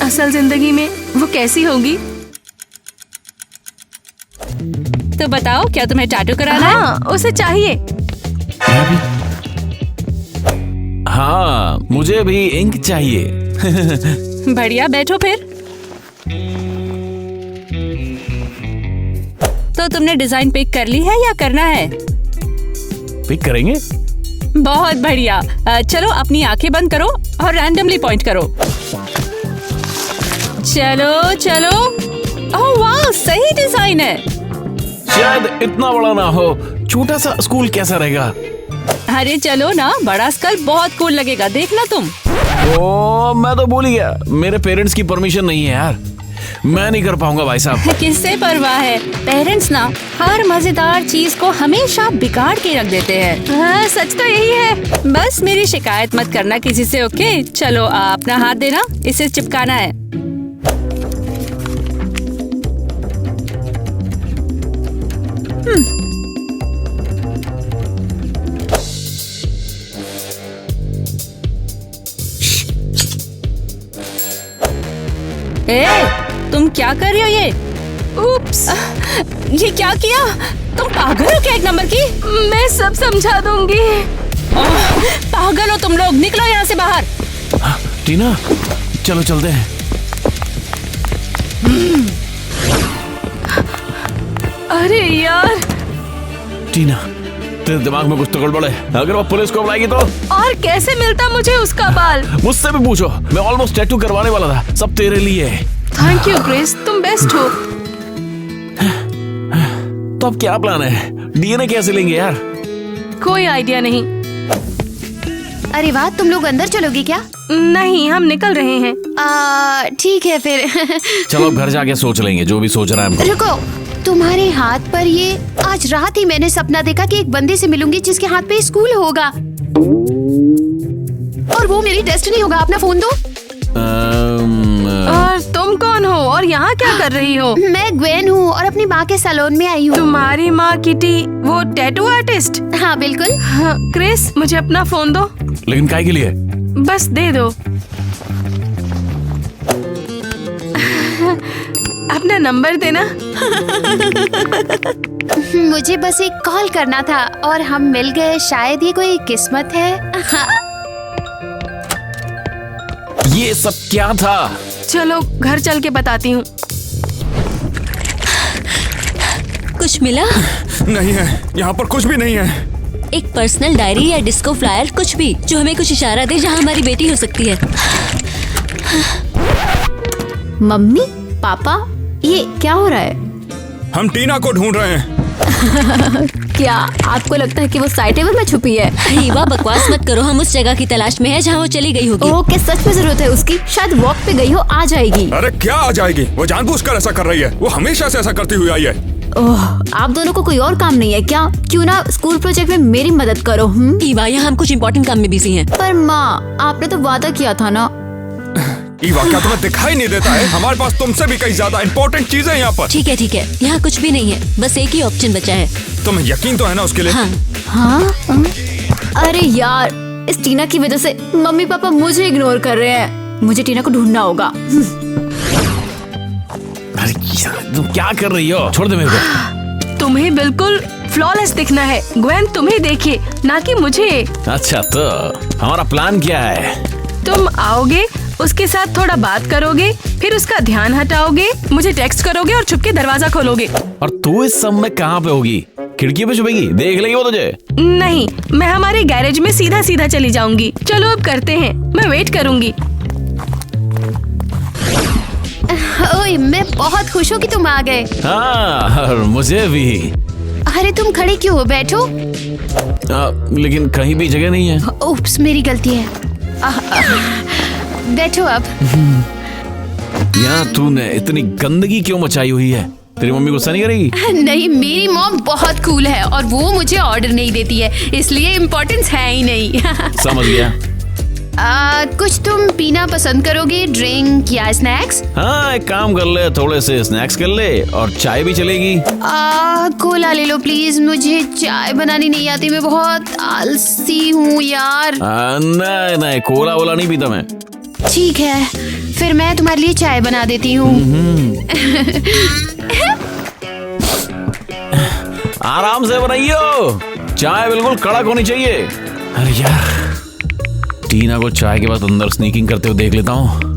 असल जिंदगी में वो कैसी होगी? तो बताओ, क्या तुम्हें टैटू कराना है? हाँ, उसे चाहिए। हाँ, मुझे भी इंक चाहिए। बढ़िया, बैठो फिर। तो तुमने डिजाइन पिक कर ली है या करना है? पिक करेंगे। बहुत बढ़िया। चलो अपनी आंखें बंद करो और रैंडमली पॉइंट करो। चलो चलो। ओह वाह, सही डिजाइन है। शायद इतना बड़ा ना हो, छोटा सा स्कूल कैसा रहेगा? अरे चलो ना, बड़ा स्कल बहुत कूल लगेगा, देखना तुम। ओ, मैं तो भूल ही गया, मेरे पेरेंट्स की परमिशन नहीं है यार, मैं नहीं कर पाऊंगा भाई साहब। किससे परवाह है, पेरेंट्स ना हर मजेदार चीज को हमेशा बिगाड़ के रख देते हैं। हाँ, सच तो यही है। बस मेरी शिकायत मत करना किसी से, ओके? चलो अपना हाथ देना, इसे चिपकाना है। ए, तुम क्या कर रही हो ये? उप्स, ये क्या किया? तुम पागल हो क्या एक नंबर की? मैं सब समझा दूंगी। पागल हो तुम लोग, निकलो यहाँ से बाहर। टीना, चलो चलते हैं। अरे यार टीना, तेरे दिमाग में कुछ तो गड़बड़ है, अगर वो पुलिस को बुलाएगी तो? और कैसे मिलता मुझे उसका बाल? मुझसे भी पूछो, मैं ऑलमोस्ट टैटू करवाने वाला था, सब तेरे लिए है। थैंक यू क्रिस, तुम बेस्ट हो। तो अब क्या प्लान है? डीएनए कैसे लेंगे यार? कोई आइडिया नहीं। अरे वाह, तुम लोग अंदर चलोगे क्या? नहीं, हम निकल रहे हैं। ठीक है फिर। चलो घर जाके सोच लेंगे जो भी सोच रहा है। रुको, तुम्हारे हाथ पर ये, आज रात ही मैंने सपना देखा कि एक बंदे से मिलूंगी जिसके हाथ पे स्कूल होगा और वो मेरी डेस्टिनी होगा। अपना फोन दो। और तुम कौन हो और यहाँ क्या कर रही हो? मैं ग्वेन हूँ और अपनी माँ के सैलून में आई हूँ। तुम्हारी माँ किटी, वो टैटू आर्टिस्ट? हाँ बिल्कुल। हाँ, क्रिस मुझे अपना फोन दो। लेकिन काय के लिए? बस दे दो। अपना नंबर देना। मुझे बस एक कॉल करना था और हम मिल गए, शायद ये कोई किस्मत है। ये सब क्या था? चलो घर चल के बताती हूँ। कुछ मिला? नहीं है, यहाँ पर कुछ भी नहीं है। एक पर्सनल डायरी या डिस्को फ्लायर, कुछ भी जो हमें कुछ इशारा दे जहाँ हमारी बेटी हो सकती है। मम्मी, पापा, ये क्या हो रहा है? हम टीना को ढूंढ रहे हैं। क्या आपको लगता है कि वो साइड टेबल में छुपी है? हीवा, बकवास मत करो, हम उस जगह की तलाश में है जहाँ वो चली गई होगी। ओह, क्या सच में जरूरत है उसकी? शायद वॉक पे गई हो, आ जाएगी। अरे क्या आ जाएगी, वो जानबूझकर ऐसा कर रही है, वो हमेशा से ऐसा करती हुई आई है। ओह, आप दोनों को कोई और काम नहीं है क्या? क्यों ना स्कूल प्रोजेक्ट में मेरी मदद करो। हीवा, यहाँ हम कुछ इम्पोर्टेंट काम में बिजी हैं। पर माँ, आपने तो वादा किया था ना। ईवा, क्या तुम्हें दिखाई नहीं देता है? हमारे पास तुमसे भी कई ज्यादा इम्पोर्टेंट चीजें यहाँ पर। ठीक है, यहाँ कुछ भी नहीं है, बस एक ही ऑप्शन बचा है। तुम्हें यकीन तो है ना उसके लिए? हाँ। अरे यार, इस टीना की वजह से मम्मी पापा मुझे इग्नोर कर रहे हैं। मुझे टीना को ढूंढना होगा। अरे यार, तुम क्या कर रही हो? छोड़ दे मेरे को। तुम्हें बिल्कुल फ्लॉलेस दिखना है। ग्वेन तुम्हें देखिए, ना कि मुझे। अच्छा, तो हमारा प्लान क्या है? तुम आओगे, उसके साथ थोड़ा बात करोगे, फिर उसका ध्यान हटाओगे, मुझे टेक्स्ट करोगे और छुप के दरवाजा खोलोगे। और तू इस सब में कहाँ पे होगी? खिड़की पे छुपेगी, देख लेगी वो तुझे। नहीं, मैं हमारे गैरेज में सीधा सीधा चली जाऊंगी। चलो अब करते हैं, मैं वेट करूंगी। ओए, मैं बहुत खुश हूँ कि तुम आ गए। हाँ, और मुझे भी। अरे तुम खड़े क्यों हो, बैठो। लेकिन कहीं भी जगह नहीं है। उप्स, मेरी गलती है। बैठो अब। यहाँ तूने इतनी गंदगी क्यों मचाई हुई है? तेरी मम्मी गुस्सा नहीं करेगी? नहीं, मेरी मॉम बहुत कूल है और वो मुझे ऑर्डर नहीं देती है, इसलिए इम्पोर्टेंस है ही नहीं। समझ गया। कुछ तुम पीना पसंद करोगे, ड्रिंक या स्नैक्स? हाँ, एक काम कर ले, थोड़े से स्नैक्स कर ले और चाय भी चलेगी। कोला ले लो प्लीज, मुझे चाय बनानी नहीं आती, मैं बहुत आलसी हूँ यार। नहीं नहीं, कोला वोला नहीं पीता मैं। ठीक है, फिर मैं तुम्हारे लिए चाय बना देती हूँ। आराम से बनाइयो, चाय बिल्कुल कड़क होनी चाहिए। अरे यार, टीना को चाय के बाद अंदर स्नीकिंग करते हुए देख लेता हूँ।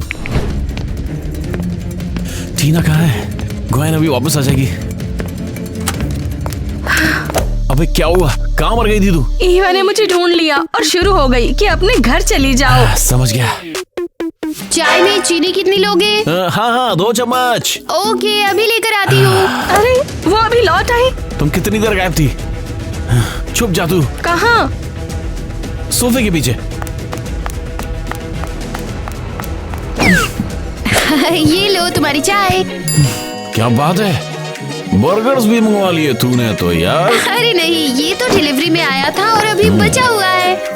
टीना कहाँ है? ग्वेन अभी वापस आ जाएगी। अबे क्या हुआ? कहाँ मर गई थी तू? ईवा ने मुझे ढूंढ लिया और शुरू हो गई कि अपने घर चली जाओ। समझ गया। चाय में चीनी कितनी लोगे? हाँ, 2 चम्मच। ओके, अभी लेकर आती हूँ। अरे वो अभी लौट आई। तुम कितनी देर गायब थी? छुप जा तू। कहाँ? सोफे के पीछे। ये लो तुम्हारी चाय। क्या बात है, बर्गर्स भी मंगवा लिए तूने तो यार। अरे नहीं, ये तो डिलीवरी में आया था और अभी बचा हुआ है।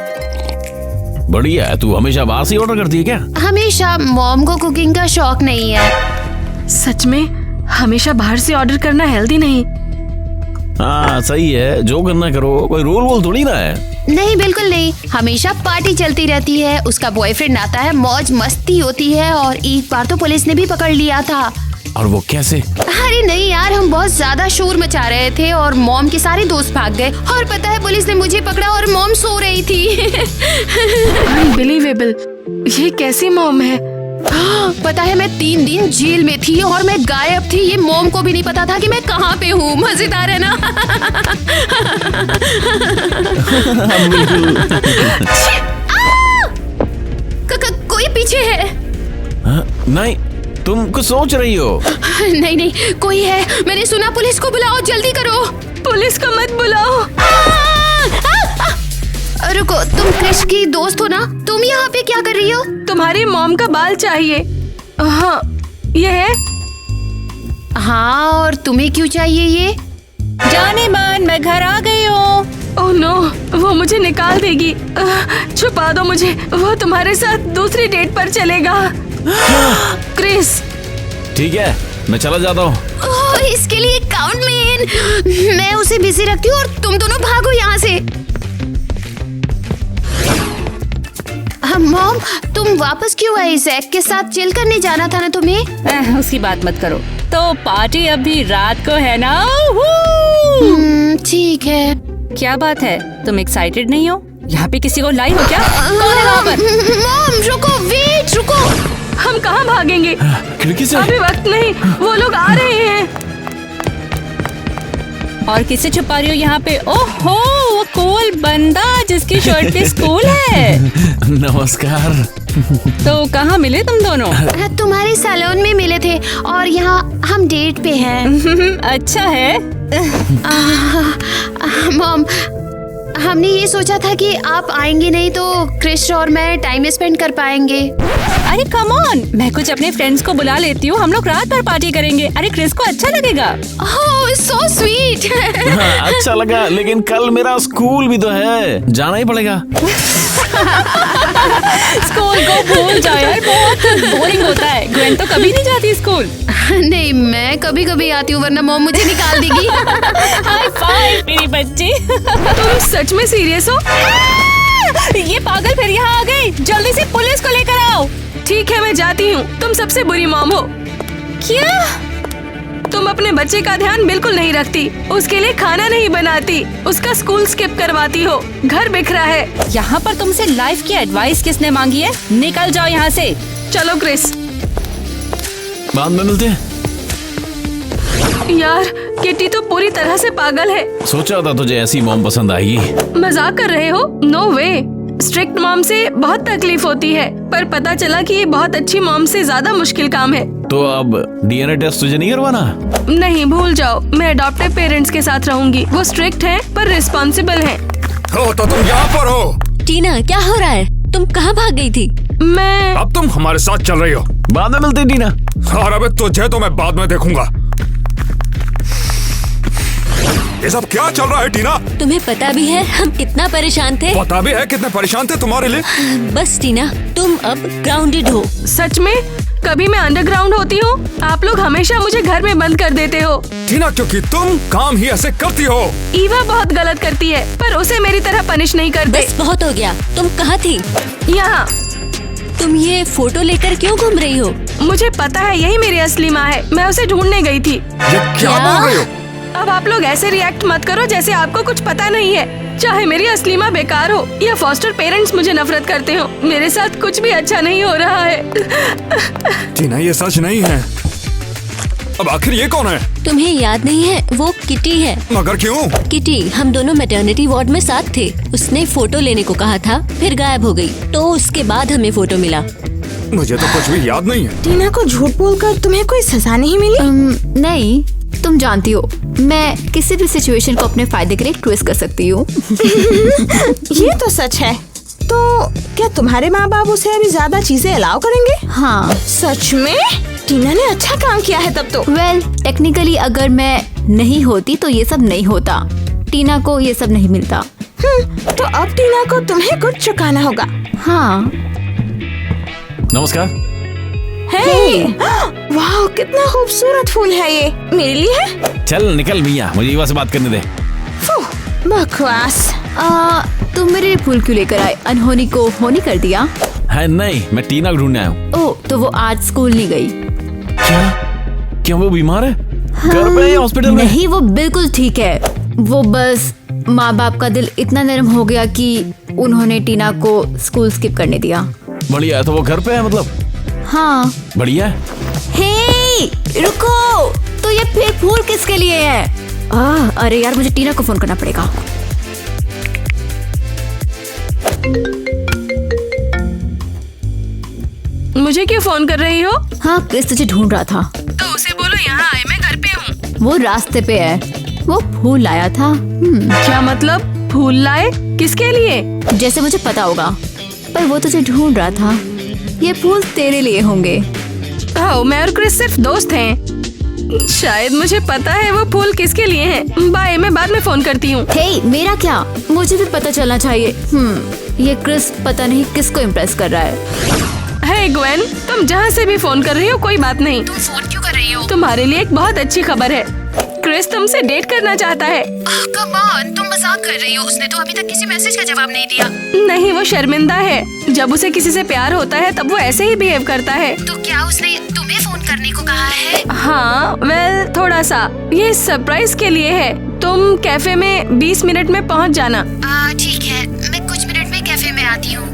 बढ़िया है। तू हमेशा बाहर से ऑर्डर करती है क्या? हमेशा। मॉम को कुकिंग का शौक नहीं है। सच में? हमेशा बाहर से ऑर्डर करना हेल्दी नहीं। हाँ सही है, जो करना करो, कोई रोल वोल थोड़ी ना है। नहीं, बिल्कुल नहीं। हमेशा पार्टी चलती रहती है, उसका बॉयफ्रेंड आता है, मौज मस्ती होती है और एक बार तो पुलिस ने भी पकड़ लिया था। और वो कैसे? अरे नहीं यार, हम बहुत ज्यादा शोर मचा रहे थे और मॉम के सारे दोस्त भाग गए और पता है पुलिस ने मुझे पकड़ा और मॉम सो रही थी। अनबिलीवेबल, ये कैसी मॉम है? पता है मैं 3 दिन जेल में थी और मैं गायब थी। ये मॉम को भी नहीं पता था कि मैं कहाँ पे हूँ। मजेदार है ना? कोई पीछे है? नहीं, तुम कुछ सोच रही हो? नहीं नहीं, कोई है। मैंने सुना। पुलिस को बुलाओ, जल्दी करो। पुलिस को मत बुलाओ। रुको, तुम क्रिश की दोस्त हो ना? तुम यहाँ पे क्या कर रही हो? तुम्हारी मॉम का बाल चाहिए। हाँ, ये है। हाँ, और तुम्हें क्यों चाहिए ये? जाने मन, मैं घर आ गई हूँ। ओह नो, वो मुझे निकाल देगी। छुपा दो मुझे, वो तुम्हारे साथ दूसरी डेट पर चलेगा। क्रिस। ठीक है, मैं चला जाता हूँ। इसके लिए काउंट मैन। मैं उसे बिजी रखती हूँ और तुम दोनों भागो यहाँ से। मॉम, तुम वापस क्यों आई? जैक के साथ चिल करने जाना था ना तुम्हें? उसकी बात मत करो। तो पार्टी अभी रात को है ना? ठीक है। क्या बात है, तुम एक्साइटेड नहीं हो? यहाँ पे किसी को लाई हो क्या? कौन है वहाँ पर? मॉम रुको, वेट, रुको। हम कहाँ भागेंगे? खिड़की से। अभी वक्त नहीं, वो लोग आ रहे हैं। और किसे छुपा रही हो यहाँ पे? ओहो, वो कूल बंदा जिसकी शर्ट पे स्कूल है। नमस्कार। तो कहाँ मिले तुम दोनों? तुम्हारे सैलून में मिले थे और यहाँ हम डेट पे हैं। अच्छा है। मॉम, हमने ये सोचा था कि आप आएंगे नहीं तो क्रिश और मैं टाइम स्पेंड कर पाएंगे। अरे कम ऑन, मैं कुछ अपने फ्रेंड्स को बुला लेती हूँ, हम लोग रात भर पार्टी करेंगे। अरे क्रिस को अच्छा लगेगा। ओह सो स्वीट। हाँ, अच्छा लगा, लेकिन कल मेरा स्कूल भी तो है, जाना ही पड़ेगा। स्कूल को भूल जाओ यार, बहुत बोरिंग होता है। ग्वेन तो कभी नहीं जाती स्कूल। नहीं, मैं कभी कभी आती हूँ, वरना मॉम मुझे निकाल देगी। हाई फाइव मेरी बच्ची। तुम सच में सीरियस हो? ये पागल फिर यहाँ आ गई। जल्दी से पुलिस को लेकर आओ। ठीक है, मैं जाती हूँ। तुम सबसे बुरी मॉम हो। क्या? तुम अपने बच्चे का ध्यान बिल्कुल नहीं रखती, उसके लिए खाना नहीं बनाती, उसका स्कूल स्किप करवाती हो, घर बिखरा है। यहाँ पर तुमसे लाइफ की एडवाइस किसने मांगी है? निकल जाओ यहाँ से। चलो क्रिस, बाद में मिलते हैं। यार किटी तो पूरी तरह से पागल है। सोचा था तुझे ऐसी मॉम पसंद आएगी। मजाक कर रहे हो? नो वे। स्ट्रिक्ट मॉम से बहुत तकलीफ होती है, पर पता चला कि ये बहुत अच्छी मॉम से ज्यादा मुश्किल काम है। तो अब डीएनए टेस्ट तुझे नहीं करवाना? नहीं, भूल जाओ। मैं अडॉप्टिव पेरेंट्स के साथ रहूंगी। वो स्ट्रिक्ट हैं पर रिस्पॉन्सिबल हैं। हो तो तुम यहाँ पर हो। टीना, क्या हो रहा है? तुम कहाँ भाग गई थी? मैं अब तुम हमारे साथ चल रही हो। बाद में मिलते टीना। और अबे तुझे तो मैं बाद में देखूंगा। ये सब क्या चल रहा है टीना? तुम्हें पता भी है हम कितना परेशान थे? पता भी है कितने परेशान थे तुम्हारे लिए। बस टीना, तुम अब ग्राउंडेड हो। सच में? कभी मैं अंडरग्राउंड होती हूँ? आप लोग हमेशा मुझे घर में बंद कर देते हो। टीना, क्योंकि तुम काम ही ऐसे करती हो। ईवा बहुत गलत करती है, पर उसे मेरी तरह पनिश नहीं करते। बस बहुत हो गया। तुम कहाँ थी? यहाँ। तुम ये फोटो लेकर क्यों घूम रही हो? मुझे पता है यही मेरी असली माँ है। मैं उसे ढूंढने गई थी। ये क्या बोल रही हो? अब आप लोग ऐसे रिएक्ट मत करो जैसे आपको कुछ पता नहीं है। चाहे मेरी असली माँ बेकार हो या फॉस्टर पेरेंट्स मुझे नफरत करते हो, मेरे साथ कुछ भी अच्छा नहीं हो रहा है। टीना, ये सच नहीं है। अब आखिर ये कौन है? तुम्हें याद नहीं है? वो किटी है। मगर क्यों? किटी, हम दोनों मैटरनिटी वार्ड में साथ थे। उसने फोटो लेने को कहा था, फिर गायब हो गई। तो उसके बाद हमें फोटो मिला। मुझे तो कुछ भी याद नहीं है। टीना को झूठ बोलकर तुम्हें कोई सजा नहीं मिली? नहीं, तुम जानती हो मैं किसी भी सिचुएशन को अपने फायदे के लिए ट्विस्ट कर सकती हूँ। ये तो सच है। तो क्या तुम्हारे माँ बाप उसे अभी ज्यादा चीजें अलाउ करेंगे? हाँ। सच में? टीना ने अच्छा काम किया है तब तो। वेल, टेक्निकली अगर मैं नहीं होती तो ये सब नहीं होता। टीना को ये सब नहीं मिलता। तो अब टीना को तुम्हें कुछ चुकाना होगा। हाँ। नमस्कार। हे, वाह, कितना खूबसूरत फूल है ये। मेरे लिए है? चल निकल मियाँ, मुझे ईवा से बात करने दे। बकवास। तुम मेरे लिए फूल क्यों लेकर आए? अनहोनी को होनी कर दिया? है नहीं, मैं टीना को ढूंढने आया हूँ। ओह, तो वो आज स्कूल नहीं गई? क्या वो बीमार है? घर पे या हॉस्पिटल में? नहीं, वो बिल्कुल ठीक है। वो बस माँ बाप का दिल इतना नरम हो गया कि उन्होंने टीना को स्कूल स्किप करने दिया। बढ़िया है, तो वो घर पे है मतलब? हाँ। बढ़िया। हे, रुको, तो ये फिर फूल किसके लिए है? अरे यार, मुझे टीना को फोन करना पड़ेगा। मुझे क्यों फोन कर रही हो? हाँ, क्रिस तुझे ढूंढ रहा था। तो उसे बोलो यहाँ आए, मैं घर पे हूँ। वो रास्ते पे है। वो फूल लाया था। क्या मतलब? फूल लाए? किसके लिए? जैसे मुझे पता होगा, पर वो तुझे ढूंढ रहा था। ये फूल तेरे लिए होंगे। मैं और क्रिस सिर्फ दोस्त हैं। शायद मुझे पता है वो फूल किसके लिए हैं। बाय, मैं बाद में फोन करती हूँ। हे, मेरा क्या? मुझे भी पता चलना चाहिए। ये क्रिस पता नहीं किसको इम्प्रेस कर रहा है। हे ग्वेन, तुम जहाँ से भी फोन कर रही हो कोई बात नहीं। तुम फोन क्यों कर रही हो? तुम्हारे लिए एक बहुत अच्छी खबर है। क्रिस तुमसे डेट करना चाहता है। कम ऑन, तुम मजाक कर रही हो? उसने तो अभी तक किसी मैसेज का जवाब नहीं दिया। नहीं, वो शर्मिंदा है। जब उसे किसी से प्यार होता है तब वो ऐसे ही बिहेव करता है। तो क्या उसने तुम्हें फोन करने को कहा है? हाँ, वेल थोड़ा सा। ये सरप्राइज के लिए है। तुम कैफे में 20 मिनट में पहुँच जाना। ठीक है, मैं कुछ मिनट में कैफे में आती हूँ।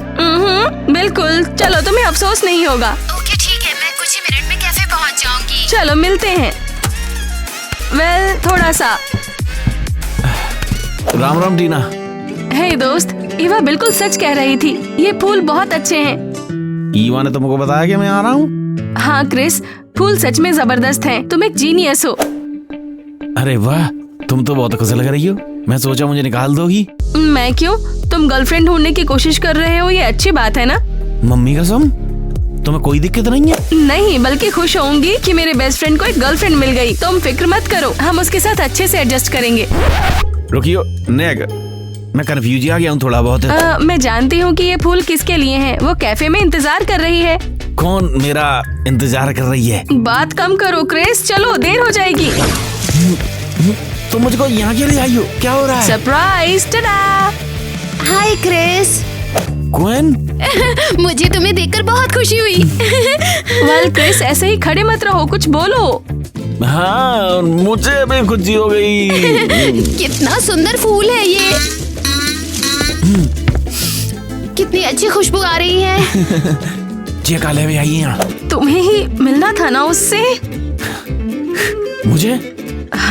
बिल्कुल, चलो, तुम्हें अफसोस नहीं होगा। ओके ठीक है, मैं कुछ ही मिनट में कैफे पहुँच जाऊंगी। चलो मिलते हैं। वेल थोड़ा सा। राम राम टीना। हे दोस्त, ईवा बिल्कुल सच कह रही थी। ये फूल बहुत अच्छे हैं। ईवा ने तुमको बताया कि मैं आ रहा हूँ? हाँ क्रिस, फूल सच में जबरदस्त हैं। तुम एक जीनियस हो। अरे वाह, तुम तो बहुत खुश लग रही हो। मैं सोचा मुझे निकाल दोगी। मैं क्यों? तुम गर्लफ्रेंड ढूंढने की कोशिश कर रहे हो, ये अच्छी बात है ना? मम्मी कसम, तुम्हें कोई दिक्कत नहीं है? नहीं, बल्कि खुश होंगी कि मेरे बेस्ट फ्रेंड को एक गर्लफ्रेंड मिल गई। तुम फिक्र मत करो, हम उसके साथ अच्छे से एडजस्ट करेंगे। रुकियो नेक, मैं कंफ्यूज आ गया हूँ थोड़ा बहुत। मैं जानती हूँ कि ये फूल किसके लिए हैं। वो कैफे में इंतजार कर रही है। कौन मेरा इंतजार कर रही है? बात कम करो क्रिस, चलो देर हो जाएगी। तुम मुझको यहाँ क्यों ले आई हो? क्या हो रहा है? सरप्राइज। टाडा। हाय क्रिस। ग्वेन, मुझे तुम्हें देखकर बहुत खुशी हुई। वेल क्रिस, ऐसे ही खड़े मत रहो, कुछ बोलो। हाँ, मुझे भी खुशी हो गई। कितना सुंदर फूल है ये। कितनी अच्छी खुशबू आ रही है। जे काले में आई यहाँ। तुम्हें ही मिलना था ना उससे। मुझे?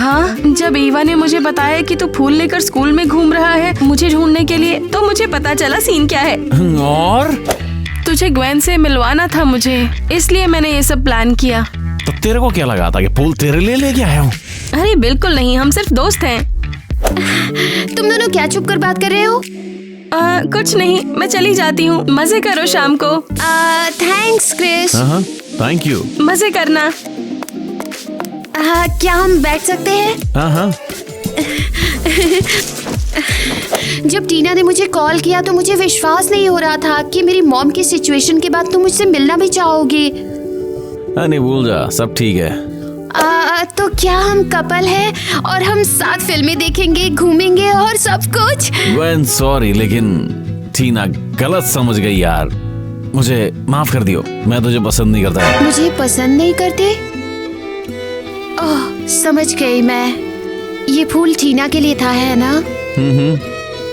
हाँ, जब ईवा ने मुझे बताया कि तू फूल लेकर स्कूल में घूम रहा है मुझे ढूंढने के लिए, तो मुझे पता चला सीन क्या है। और तुझे ग्वेन से मिलवाना था मुझे, इसलिए मैंने ये सब प्लान किया। तो तेरे को क्या लगा था कि फूल तेरे लिए लेके आया हूँ? अरे बिल्कुल नहीं, हम सिर्फ दोस्त हैं। तुम दोनों क्या चुप कर बात कर रहे हो? कुछ नहीं, मैं चली जाती हूँ। मजे करो शाम को। Thanks Chris. हाँ, थैंक यू। मजे करना। क्या हम बैठ सकते हैं? हाँ। जब टीना ने मुझे कॉल किया तो मुझे विश्वास नहीं हो रहा था कि मेरी मॉम की सिचुएशन के बाद तुम मुझसे मिलना भी चाहोगे। नहीं, भूल जा, सब ठीक है। तो क्या हम कपल हैं और हम साथ फिल्में देखेंगे, घूमेंगे और सब कुछ? गवेन सॉरी, लेकिन टीना गलत समझ गई यार। मुझे माफ कर दियो, मैं तुझे पसंद नहीं करता। मुझे पसंद नहीं करते? ओह, समझ गई मैं। ये फूल टीना के लिए था, है ना?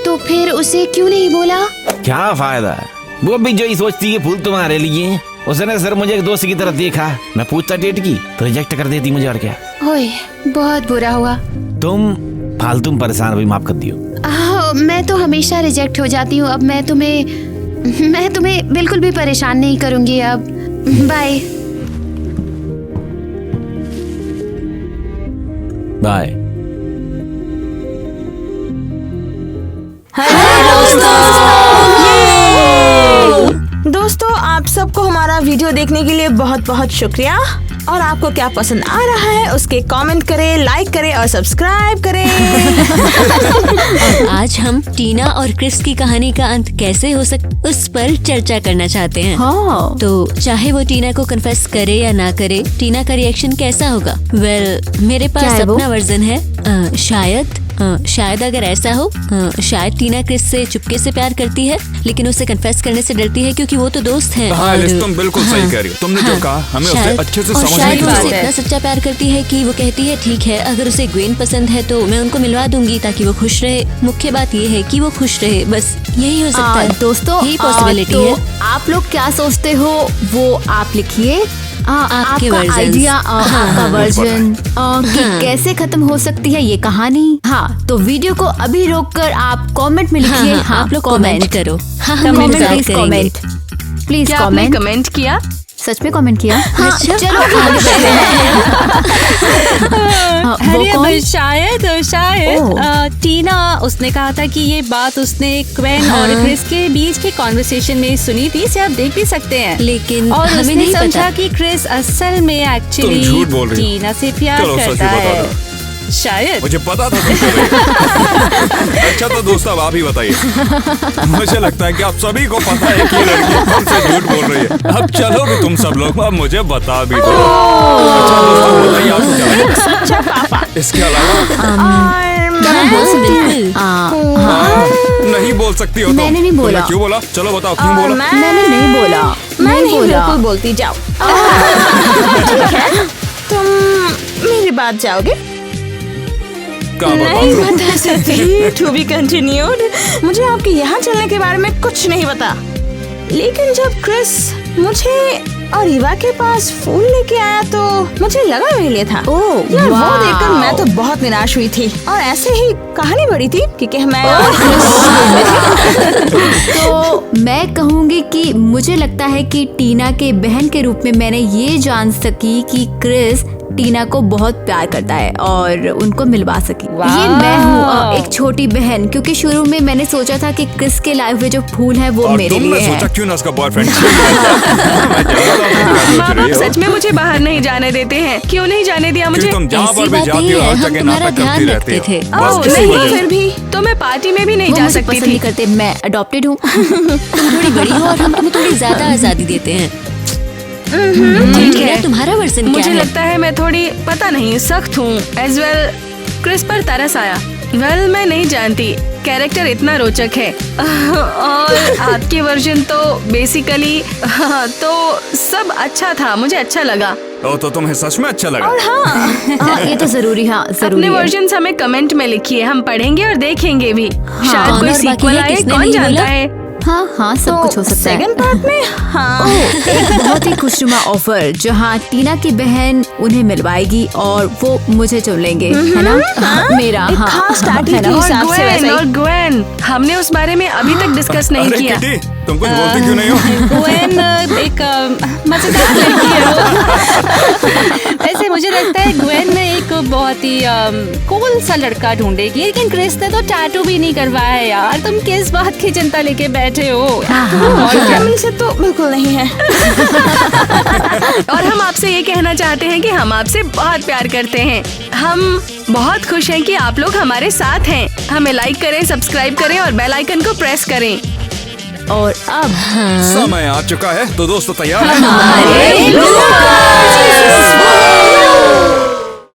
तो फिर उसे क्यों नहीं बोला? क्या फायदा है, वो भी जो ही सोचती है फूल तुम्हारे लिए। उसने सर मुझे एक दोस्त की तरह देखा, मैं पूछता डेट की तो रिजेक्ट कर देती मुझे, और क्या। ओए, बहुत बुरा हुआ। तुम फालतू में परेशान, भी माफ कर दियो। मैं तो हमेशा रिजेक्ट हो जाती हूँ। अब मैं तुम्हें बिल्कुल भी परेशान नहीं करूँगी अब। बाय। बाय। दोस्तों, आप सबको हमारा वीडियो देखने के लिए बहुत बहुत शुक्रिया। और आपको क्या पसंद आ रहा है उसके कमेंट करें, लाइक करें और सब्सक्राइब करें। और आज हम टीना और क्रिस की कहानी का अंत कैसे हो उस पर चर्चा करना चाहते हैं। हाँ। तो चाहे वो टीना को कन्फेस करे या ना करे, टीना का रिएक्शन कैसा होगा? मेरे पास अपना वर्जन है। शायद अगर ऐसा हो, शायद टीना क्रिस से चुपके से प्यार करती है, लेकिन उसे कन्फेस करने से डरती है क्योंकि वो तो दोस्त हैं। हाँ, तुम बिल्कुल सही कह रही हो। तुमने जो कहा हमें उसे अच्छे से समझने की जरूरत है। इतना सच्चा प्यार करती है कि वो कहती है ठीक है, अगर उसे ग्वेन पसंद है तो मैं उनको मिलवा दूंगी ताकि वो खुश रहे। मुख्य बात ये है कि वो खुश रहे, बस यही हो सकता है। दोस्तों, यही पॉसिबिलिटी तो है। आप लोग क्या सोचते हो वो आप लिखिए। आपके आपका आइडिया, आपका वर्जन कि कैसे खत्म हो सकती है ये कहानी। हाँ, तो वीडियो को अभी रोककर आप कमेंट में लिखिए। आप लोग कमेंट करो। प्लीज क्या आपने कमेंट किया? सच में कमेंट किया? हाँ, चलो शायद टीना उसने कहा था कि ये बात उसने क्वेन और क्रिस के बीच के कॉन्वर्सेशन में सुनी थी, इसे आप देख भी सकते हैं। लेकिन और हमें उसने नहीं समझा कि क्रिस असल में एक्चुअली टीना से प्यार करता है। शायद मुझे पता था तुम कर रही। अच्छा तो दोस्तों, अब आप ही बताइए। मुझे लगता है कि आप सभी को पता है कि लड़की हमसे झूठ बोल रही है। अब चलो भी तुम सब लोग, अब मुझे बता भी दो। अच्छा दोस्तों, बताइए आपको क्या लगता है? इसके अलावा नहीं बोल सकती हो? मैंने नहीं बोला। क्यों बोला? चलो बताओ क्यों बोला? मैंने नहीं बोला। मैं नहीं बिल्कुल बोलती। जाओ। ठीक है, तुम मेरी बात जाओगे? नहीं बता सकती। To be continued. मुझे आपके यहाँ चलने के बारे में कुछ नहीं पता, लेकिन जब क्रिस मुझे और ईवा के पास फूल लेके आया तो मुझे लगा मेरे लिए था। यार, वो देखकर मैं तो बहुत निराश हुई थी। और ऐसे ही कहानी बढ़ी थी क्योंकि मैं तो मैं कहूँगी कि मुझे लगता है कि टीना के बहन के रूप में मैंने ये जान सकी कि क्रिस टीना को बहुत प्यार करता है और उनको मिलवा सकी। ये मैं हूँ, एक छोटी बहन, क्योंकि शुरू में मैंने सोचा था कि क्रिस के लाइफ में जो फूल है वो मेरे लिए है। सोचा क्यों ना उसका बॉयफ्रेंड। आप सच में मुझे बाहर नहीं जाने देते हैं? क्यों नहीं जाने दिया मुझे? तुम जहाँ पर भी जाती हो हर जगह नाटक करती रहती हो। नहीं, फिर भी तो मैं पार्टी में भी नहीं जा सकती थी। करते, मैं अडॉप्टेड हूँ। तुम थोड़ी बड़ी हो और हम तुम्हें थोड़ी ज्यादा आजादी देते हैं। ठीक है, तुम्हारा वर्जन क्या मुझे है? लगता है मैं थोड़ी पता नहीं सख्त हूँ। एज वेल क्रिस पर तरस आया। मैं नहीं जानती, कैरेक्टर इतना रोचक है। और आपके वर्जन तो बेसिकली तो सब अच्छा था, मुझे अच्छा लगा। तो तुम्हें सच में अच्छा लगा? और हाँ, ये तो जरूरी। हाँ, जरूरी अपने है। वर्जन्स हमें कमेंट में लिखिए, हम पढ़ेंगे और देखेंगे भी। शायद कोई और बाकी सीक्वल है, आए, किसने कौन नहीं जानता बोला? है। हाँ सब कुछ हो सकता है। सेकंड पार्ट में हाँ एक बहुत ही खुशनुमा ऑफर जहाँ टीना की बहन उन्हें मिलवाएगी और वो मुझे चुन लेंगे, है ना? मेरा एक खास पार्टी है के ना? हिसाब से वैसा ही। और ग्वेन, हमने उस बारे में अभी तक डिस्कस नहीं अरे किया। किटी, तुम कुछ बोलती क्यों नहीं हो? ग्वेन एक मजेदार लड़की है वो। वैसे मुझे लगता है ग्वेन में एक बहुत ही कूल सा लड़का ढूंढेगी, लेकिन क्रिस ने तो टैटू भी नहीं करवाया है यार। तुम किस बात की चिंता लेके बैठे हो? और फैमिली से तो बिल्कुल नहीं है। और हम आपसे ये कहना चाहते हैं कि हम आपसे बहुत प्यार करते हैं। हम बहुत खुश हैं कि आप लोग हमारे साथ हैं। हमें लाइक करें, सब्सक्राइब करें और बेल आइकन को प्रेस करें। और अब समय आ चुका है, तो दोस्तों तैयार हैं? हमारे